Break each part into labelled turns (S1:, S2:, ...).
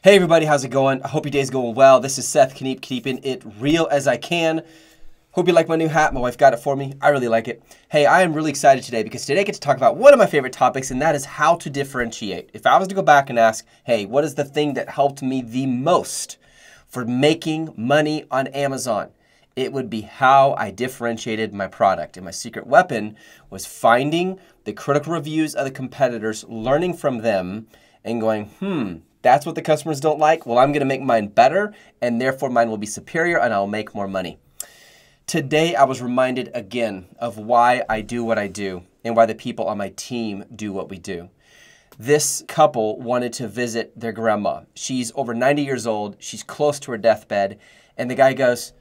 S1: Hey everybody, how's it going? I hope your day's going well. This is Seth Kniep, keeping it real as I can. Hope you like my new hat. My wife got it for me. I really like it. Hey, I am really excited today because today I get to talk about one of my favorite topics, and that is how to differentiate. If I was to go back and ask, hey, what is the thing that helped me the most for making money on Amazon? It would be how I differentiated my product. And my secret weapon was finding the critical reviews of the competitors, learning from them, and going, that's what the customers don't like. Well, I'm going to make mine better, and therefore mine will be superior, and I'll make more money. Today, I was reminded again of why I do what I do and why the people on my team do what we do. This couple wanted to visit their grandma. She's over 90 years old. She's close to her deathbed. And the guy goes,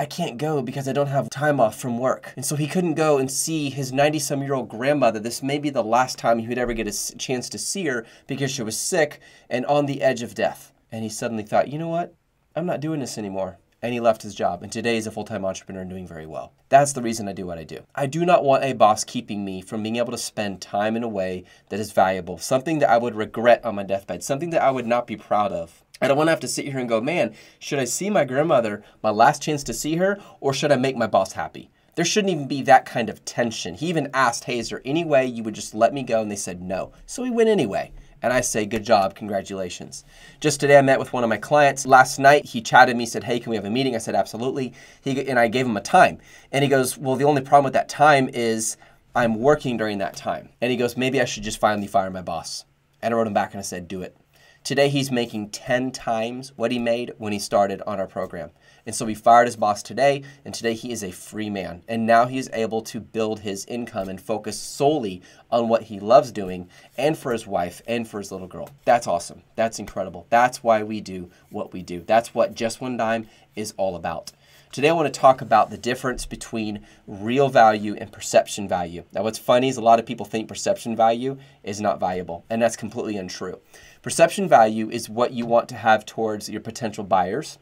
S1: I can't go because I don't have time off from work. And so he couldn't go and see his 90-some-year-old grandmother. This may be the last time he would ever get a chance to see her because she was sick and on the edge of death. And he suddenly thought, you know what? I'm not doing this anymore. And he left his job. And today he's a full-time entrepreneur and doing very well. That's the reason I do what I do. I do not want a boss keeping me from being able to spend time in a way that is valuable, something that I would regret on my deathbed, something that I would not be proud of. I don't want to have to sit here and go, man, should I see my grandmother, my last chance to see her, or should I make my boss happy? There shouldn't even be that kind of tension. He even asked, hey, is there any way you would just let me go? And they said no. So he went anyway. And I say, good job, congratulations. Just today I met with one of my clients. Last night he chatted me, said, hey, can we have a meeting? I said, absolutely. And I gave him a time. And he goes, well, the only problem with that time is I'm working during that time. And he goes, maybe I should just finally fire my boss. And I wrote him back and I said, do it. Today, he's making 10 times what he made when he started on our program. And so we fired his boss today, and today he is a free man. And now he is able to build his income and focus solely on what he loves doing and for his wife and for his little girl. That's awesome. That's incredible. That's why we do what we do. That's what Just One Dime is all about. Today I want to talk about the difference between real value and perception value. Now what's funny is a lot of people think perception value is not valuable, and that's completely untrue. Perception value is what you want to have towards your potential buyers,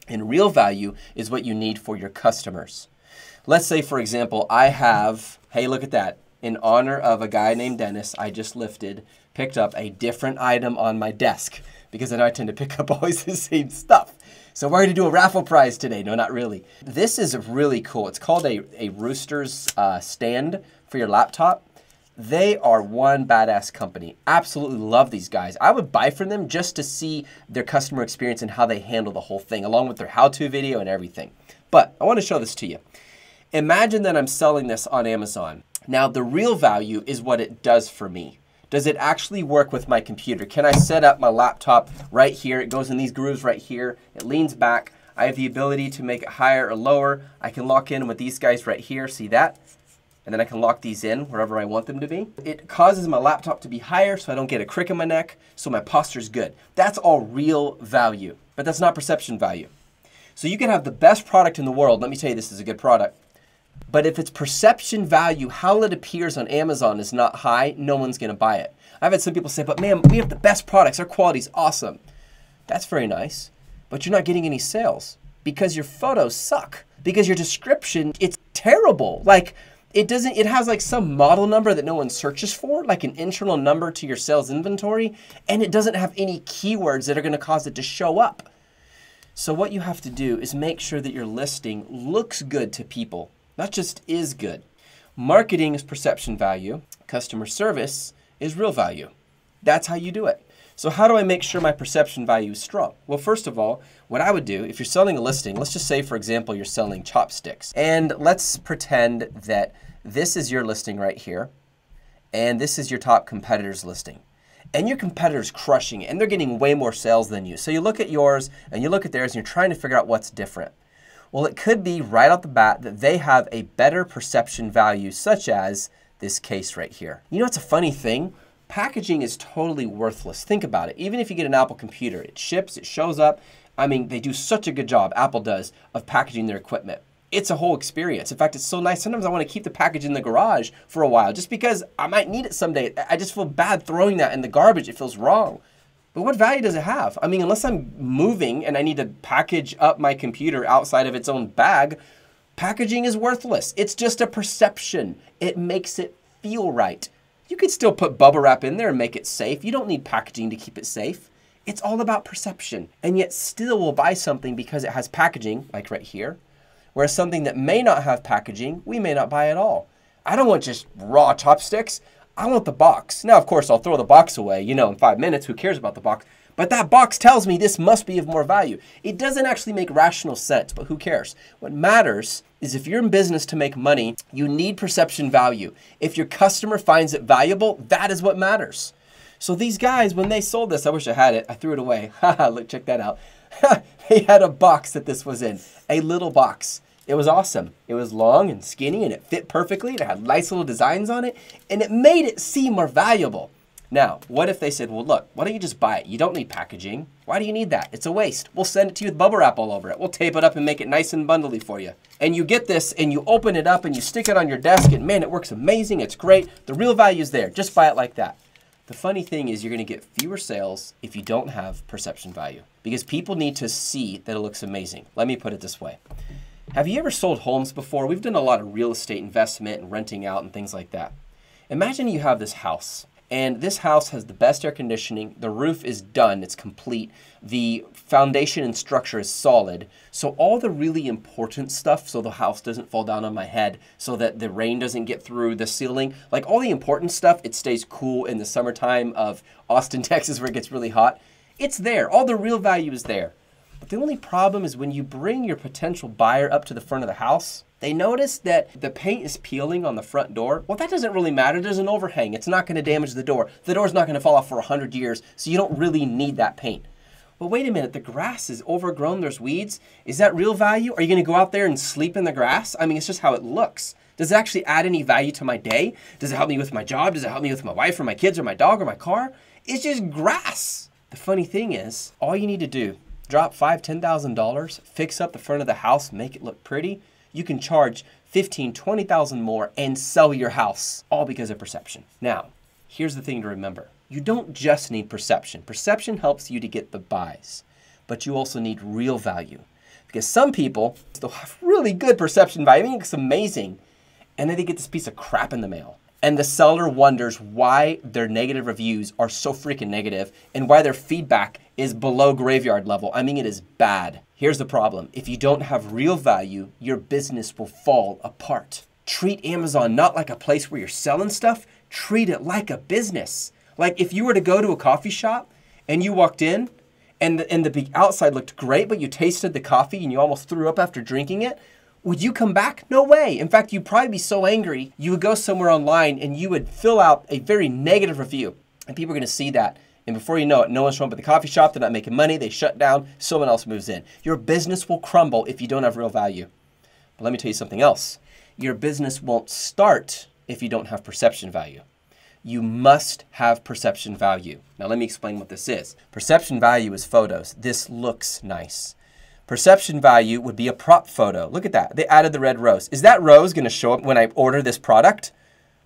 S1: and real value is what you need for your customers. Let's say, for example, I have, hey, look at that. In honor of a guy named Dennis, I just picked up a different item on my desk because I know I tend to pick up always the same stuff. So we're going to do a raffle prize today. No, not really. This is really cool. It's called a Roosters stand for your laptop. They are one badass company. Absolutely love these guys. I would buy from them just to see their customer experience and how they handle the whole thing, along with their how-to video and everything. But I want to show this to you. Imagine that I'm selling this on Amazon. Now, the real value is what it does for me. Does it actually work with my computer? Can I set up my laptop right here? It goes in these grooves right here. It leans back. I have the ability to make it higher or lower. I can lock in with these guys right here. See that? And then I can lock these in wherever I want them to be. It causes my laptop to be higher so I don't get a crick in my neck, so my posture's good. That's all real value, but that's not perception value. So you can have the best product in the world. Let me tell you, this is a good product. But if its perception value, how it appears on Amazon is not high, no one's gonna buy it. I've had some people say, but man, we have the best products, our quality's awesome. That's very nice, but you're not getting any sales because your photos suck, because your description, it's terrible. Like, it has like some model number that no one searches for, like an internal number to your sales inventory, and it doesn't have any keywords that are gonna cause it to show up. So what you have to do is make sure that your listing looks good to people, not just is good. Marketing is perception value. Customer service is real value. That's how you do it. So how do I make sure my perception value is strong? Well, first of all, what I would do, if you're selling a listing, let's just say, for example, you're selling chopsticks. And let's pretend that this is your listing right here, and this is your top competitor's listing. And your competitor's crushing it, and they're getting way more sales than you. So you look at yours, and you look at theirs, and you're trying to figure out what's different. Well, it could be right off the bat that they have a better perception value, such as this case right here. You know, it's a funny thing. Packaging is totally worthless. Think about it. Even if you get an Apple computer, it ships, it shows up. I mean, they do such a good job, Apple does, of packaging their equipment. It's a whole experience. In fact, it's so nice. Sometimes I want to keep the package in the garage for a while just because I might need it someday. I just feel bad throwing that in the garbage. It feels wrong. But what value does it have? I mean, unless I'm moving and I need to package up my computer outside of its own bag, packaging is worthless. It's just a perception. It makes it feel right. You could still put bubble wrap in there and make it safe. You don't need packaging to keep it safe. It's all about perception. And yet still we'll buy something because it has packaging, like right here. Whereas something that may not have packaging, we may not buy at all. I don't want just raw chopsticks. I want the box. Now, of course, I'll throw the box away, you know, in 5 minutes. Who cares about the box? But that box tells me this must be of more value. It doesn't actually make rational sense, but who cares? What matters is if you're in business to make money, you need perception value. If your customer finds it valuable, that is what matters. So these guys, when they sold this, I wish I had it. I threw it away. Haha, look, check that out. They had a box that this was in, a little box. It was awesome. It was long and skinny and it fit perfectly. It had nice little designs on it and it made it seem more valuable. Now, what if they said, well, look, why don't you just buy it? You don't need packaging. Why do you need that? It's a waste. We'll send it to you with bubble wrap all over it. We'll tape it up and make it nice and bundly for you. And you get this and you open it up and you stick it on your desk and man, it works amazing. It's great. The real value is there. Just buy it like that. The funny thing is you're going to get fewer sales if you don't have perception value because people need to see that it looks amazing. Let me put it this way. Have you ever sold homes before? We've done a lot of real estate investment and renting out and things like that. Imagine you have this house and this house has the best air conditioning. The roof is done. It's complete. The foundation and structure is solid. So all the really important stuff, so the house doesn't fall down on my head, so that the rain doesn't get through the ceiling, like all the important stuff, it stays cool in the summertime of Austin, Texas, where it gets really hot. It's there. All the real value is there. But the only problem is when you bring your potential buyer up to the front of the house, they notice that the paint is peeling on the front door. Well, that doesn't really matter. There's an overhang. It's not going to damage the door. The door's not going to fall off for 100 years, so you don't really need that paint. Well, wait a minute. The grass is overgrown. There's weeds. Is that real value? Are you going to go out there and sleep in the grass? I mean, it's just how it looks. Does it actually add any value to my day? Does it help me with my job? Does it help me with my wife or my kids or my dog or my car? It's just grass. The funny thing is, all you need to do, drop $5,000, $10,000, fix up the front of the house, make it look pretty. You can charge $15,000, $20,000 more and sell your house, all because of perception. Now, here's the thing to remember. You don't just need perception. Perception helps you to get the buys, but you also need real value. Because some people still have really good perception value. I mean, it's amazing. And then they get this piece of crap in the mail. And the seller wonders why their negative reviews are so freaking negative and why their feedback is below graveyard level. I mean, it is bad. Here's the problem. If you don't have real value, your business will fall apart. Treat Amazon not like a place where you're selling stuff. Treat it like a business. Like if you were to go to a coffee shop and you walked in and the outside looked great, but you tasted the coffee and you almost threw up after drinking it, would you come back? No way. In fact, you'd probably be so angry, you would go somewhere online and you would fill out a very negative review. And people are going to see that. And before you know it, no one's showing up at the coffee shop. They're not making money. They shut down. Someone else moves in. Your business will crumble if you don't have real value. But let me tell you something else. Your business won't start if you don't have perception value. You must have perception value. Now, let me explain what this is. Perception value is photos. This looks nice. Perception value would be a prop photo. Look at that. They added the red rose. Is that rose going to show up when I order this product?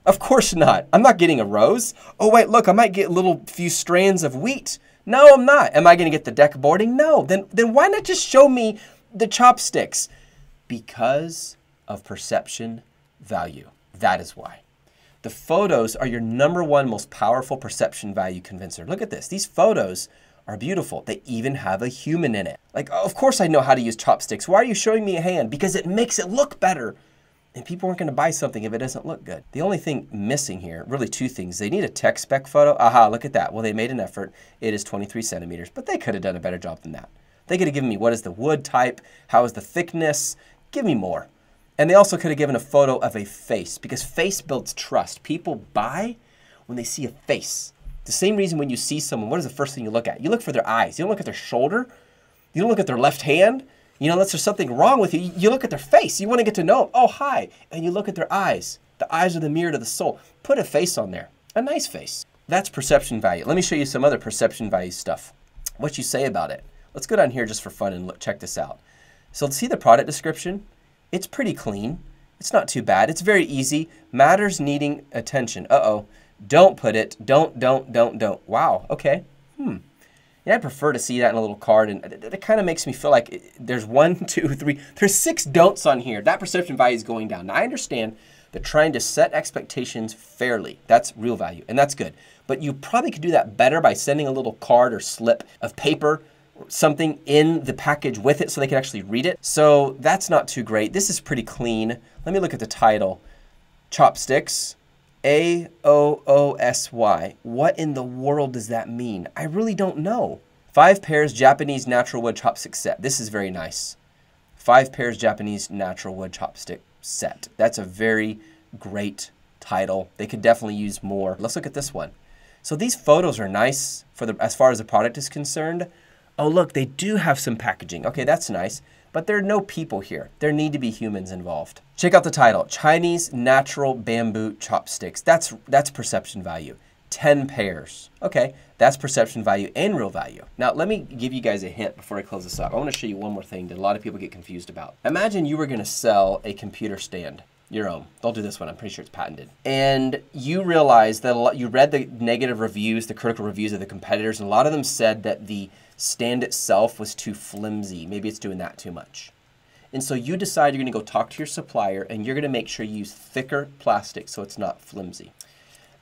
S1: Of course not. I'm not getting a rose. Oh, wait, look, I might get a little few strands of wheat. No, I'm not. Am I going to get the deck boarding? No. Then why not just show me the chopsticks? Because of perception value. That is why. The photos are your #1 most powerful perception value convincer. Look at this. These photos are beautiful. They even have a human in it. Like, of course I know how to use chopsticks. Why are you showing me a hand? Because it makes it look better. And people aren't going to buy something if it doesn't look good. The only thing missing here, really two things. They need a tech spec photo. Aha, look at that. Well, they made an effort. It is 23 centimeters, but they could have done a better job than that. They could have given me what is the wood type, how is the thickness, give me more. And they also could have given a photo of a face because face builds trust. People buy when they see a face. The same reason when you see someone, what is the first thing you look at? You look for their eyes. You don't look at their shoulder. You don't look at their left hand. You know, unless there's something wrong with you, you look at their face. You want to get to know them. Oh, hi. And you look at their eyes. The eyes are the mirror to the soul. Put a face on there. A nice face. That's perception value. Let me show you some other perception value stuff. What you say about it. Let's go down here just for fun and check this out. So see the product description? It's pretty clean. It's not too bad. It's very easy. Matters needing attention. Uh-oh. Don't put it. Don't. Wow. Okay. And I prefer to see that in a little card, and it kind of makes me feel like there's 1, 2, 3, there's 6 don'ts on here. That perception value is going down. Now, I understand that trying to set expectations fairly, that's real value, and that's good. But you probably could do that better by sending a little card or slip of paper, something in the package with it so they can actually read it. So that's not too great. This is pretty clean. Let me look at the title. Chopsticks. AOOSY. What in the world does that mean? I really don't know. 5 pairs Japanese natural wood chopstick set. This is very nice. 5 pairs Japanese natural wood chopstick set. That's a very great title. They could definitely use more. Let's look at this one. So these photos are nice as far as the product is concerned. Oh, look, they do have some packaging. Okay, that's nice. But there are no people here. There need to be humans involved. Check out the title, Chinese Natural Bamboo Chopsticks. That's perception value. 10 pairs. Okay, that's perception value and real value. Now, let me give you guys a hint before I close this up. I want to show you one more thing that a lot of people get confused about. Imagine you were going to sell a computer stand, your own. Don't do this one. I'm pretty sure it's patented. And you realize that you read the negative reviews, the critical reviews of the competitors, and a lot of them said that the stand itself was too flimsy. Maybe it's doing that too much. And so you decide you're going to go talk to your supplier and you're going to make sure you use thicker plastic so it's not flimsy.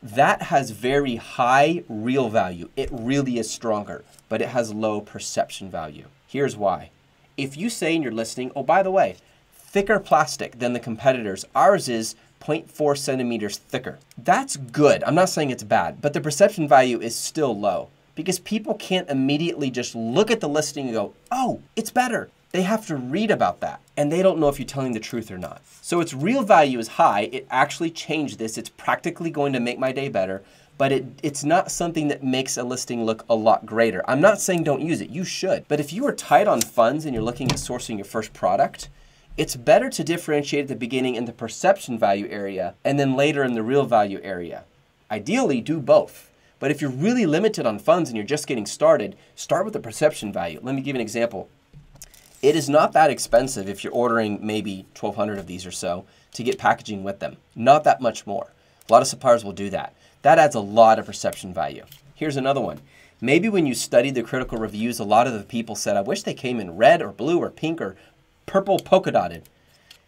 S1: That has very high real value. It really is stronger, but it has low perception value. Here's why. If you say in your listing, oh, by the way, thicker plastic than the competitors, ours is 0.4 centimeters thicker. That's good. I'm not saying it's bad, but the perception value is still low. Because people can't immediately just look at the listing and go, oh, it's better. They have to read about that. And they don't know if you're telling the truth or not. So its real value is high. It actually changed this. It's practically going to make my day better. But it's not something that makes a listing look a lot greater. I'm not saying don't use it. You should. But if you are tight on funds and you're looking at sourcing your first product, it's better to differentiate at the beginning in the perception value area and then later in the real value area. Ideally, do both. But if you're really limited on funds and you're just getting started, start with the perception value. Let me give you an example. It is not that expensive if you're ordering maybe 1,200 of these or so to get packaging with them. Not that much more. A lot of suppliers will do that. That adds a lot of perception value. Here's another one. Maybe when you studied the critical reviews, a lot of the people said, I wish they came in red or blue or pink or purple polka dotted.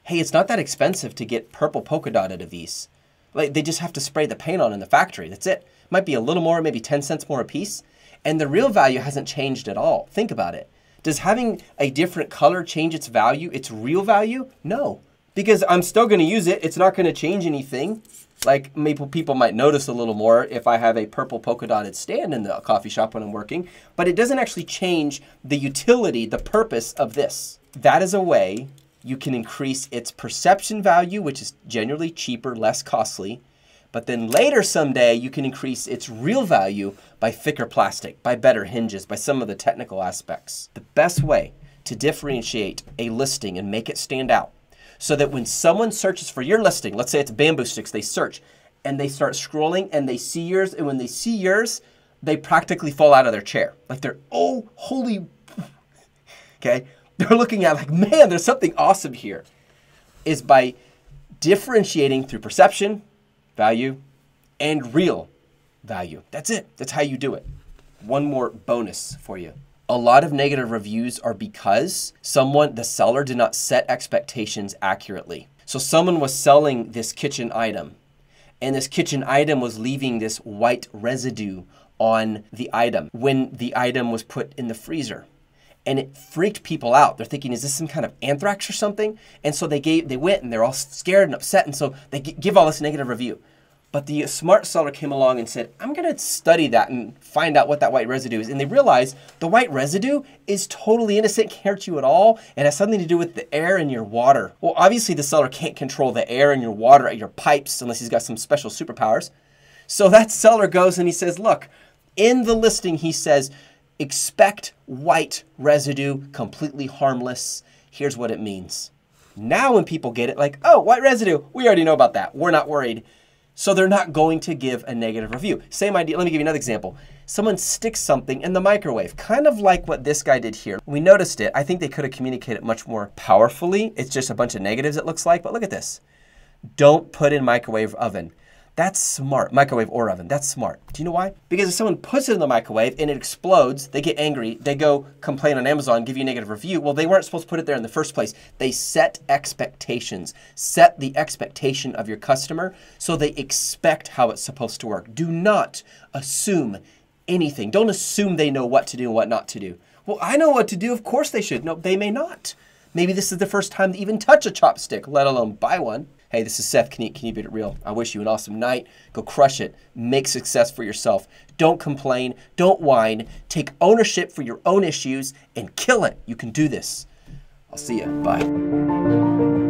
S1: Hey, it's not that expensive to get purple polka dotted of these. Like, they just have to spray the paint on in the factory. That's it. Might be a little more, maybe 10 cents more a piece. And the real value hasn't changed at all. Think about it. Does having a different color change its value, its real value? No, because I'm still going to use it. It's not going to change anything. Like, maybe people might notice a little more if I have a purple polka dotted stand in the coffee shop when I'm working, but it doesn't actually change the utility, the purpose of this. That is a way you can increase its perception value, which is generally cheaper, less costly. But then later someday, you can increase its real value by thicker plastic, by better hinges, by some of the technical aspects. The best way to differentiate a listing and make it stand out so that when someone searches for your listing, let's say it's bamboo sticks, they search and they start scrolling and they see yours. And when they see yours, they practically fall out of their chair. Like they're, oh, holy, okay? They're looking at like, man, there's something awesome here. Is by differentiating through perception, value, and real value. That's it. That's how you do it. One more bonus for you. A lot of negative reviews are because the seller did not set expectations accurately. So someone was selling this kitchen item, and this kitchen item was leaving this white residue on the item when the item was put in the freezer. And it freaked people out. They're thinking, is this some kind of anthrax or something? And so they went and they're all scared and upset. And so they give all this negative review. But the smart seller came along and said, I'm going to study that and find out what that white residue is. And they realized the white residue is totally innocent, can't hurt you at all, and has something to do with the air in your water. Well, obviously the seller can't control the air in your water at your pipes unless he's got some special superpowers. So that seller goes and he says, look, in the listing he says, expect white residue, completely harmless. Here's what it means. Now when people get it, like, oh, white residue, we already know about that. We're not worried. So they're not going to give a negative review. Same idea. Let me give you another example. Someone sticks something in the microwave, kind of like what this guy did here. We noticed it. I think they could have communicated much more powerfully. It's just a bunch of negatives it looks like, but look at this. Don't put in microwave oven. That's smart. Microwave or oven, that's smart. Do you know why? Because if someone puts it in the microwave and it explodes, they get angry, they go complain on Amazon, give you a negative review. Well, they weren't supposed to put it there in the first place. They set expectations. Set the expectation of your customer so they expect how it's supposed to work. Do not assume anything. Don't assume they know what to do and what not to do. Well, I know what to do. Of course they should. No, they may not. Maybe this is the first time they even touch a chopstick, let alone buy one. Hey, this is Seth. Can you keep it real? I wish you an awesome night. Go crush it. Make success for yourself. Don't complain. Don't whine. Take ownership for your own issues and kill it. You can do this. I'll see you. Bye.